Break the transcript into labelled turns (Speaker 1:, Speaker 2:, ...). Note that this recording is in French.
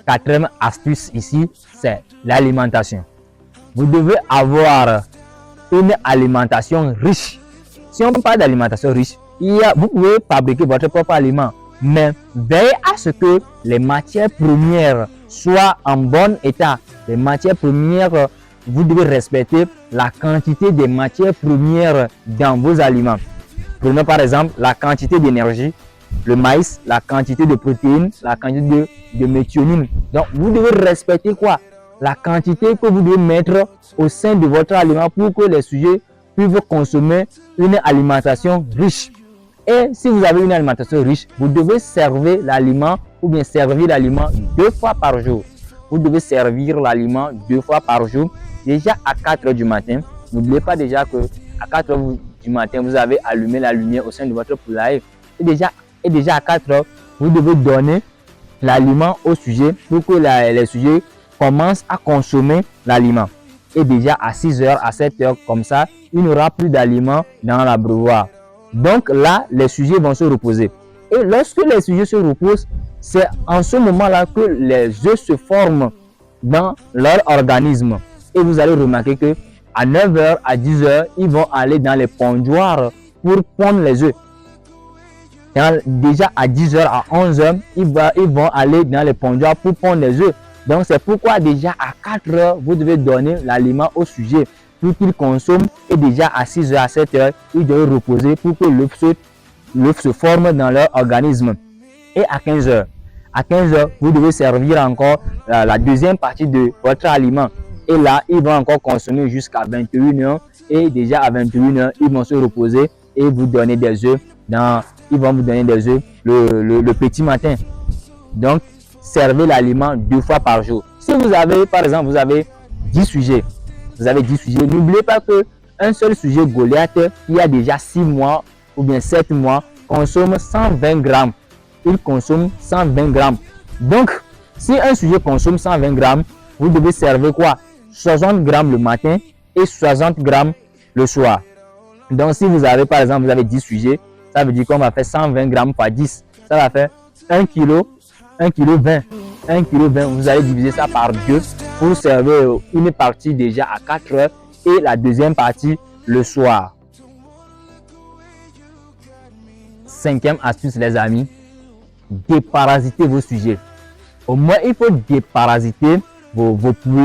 Speaker 1: quatrième astuce ici, c'est l'alimentation. Vous devez avoir une alimentation riche. Si on parle d'alimentation riche, vous pouvez fabriquer votre propre aliment, mais veillez à ce que les matières premières soient en bon état. Les matières premières, vous devez respecter la quantité des matières premières dans vos aliments. Prenons par exemple la quantité d'énergie, le maïs, la quantité de protéines, la quantité de méthionine. Donc, vous devez respecter quoi? La quantité que vous devez mettre au sein de votre aliment pour que les sujets puissent consommer une alimentation riche. Et si vous avez une alimentation riche, vous devez servir l'aliment ou bien servir l'aliment 2 fois par jour. Vous devez servir l'aliment 2 fois par jour. Déjà à 4 h du matin, n'oubliez pas déjà que à 4 h du matin, vous avez allumé la lumière au sein de votre poulailler. Et déjà à 4 h, vous devez donner l'aliment au sujet pour que les sujets commencent à consommer l'aliment. Et déjà à 6 h, à 7 h, comme ça, il n'y aura plus d'aliments dans l'abreuvoir. Donc là, les sujets vont se reposer. Et lorsque les sujets se reposent, c'est en ce moment-là que les œufs se forment dans leur organisme. Et vous allez remarquer que à 9 h, à 10 h, ils vont aller dans les pondoirs pour pondre les œufs. Déjà à 10 h, à 11 h, ils vont aller dans les pondoirs pour pondre les œufs. Donc c'est pourquoi déjà à 4 h, vous devez donner l'aliment au sujet pour qu'il consomme. Et déjà à 6 h, à 7 h, ils doivent reposer pour que l'œuf se forme dans leur organisme. Et à 15 h, vous devez servir encore la deuxième partie de votre aliment. Et là, ils vont encore consommer jusqu'à 21 h. Et déjà à 21 h, ils vont se reposer et vous donner des œufs. Ils vont vous donner des œufs le petit matin. Donc, servez l'aliment 2 fois par jour. Si vous avez, par exemple, vous avez 10 sujets, n'oubliez pas que un seul sujet Goliath qui a déjà 6 mois ou bien 7 mois consomme 120 grammes. Il consomme 120 grammes. Donc, si un sujet consomme 120 grammes, vous devez servir quoi? 60 grammes le matin et 60 grammes le soir. Donc, si vous avez, par exemple, vous avez 10 sujets, ça veut dire qu'on va faire 120 grammes par 10. Ça va faire 1 kg, 1 kg 20. 1 kg 20, vous allez diviser ça par 2 pour servir une partie déjà à 4 h et la deuxième partie le soir. 5e astuce, les amis, déparasiter vos sujets. Au moins, il faut déparasiter vos poulets.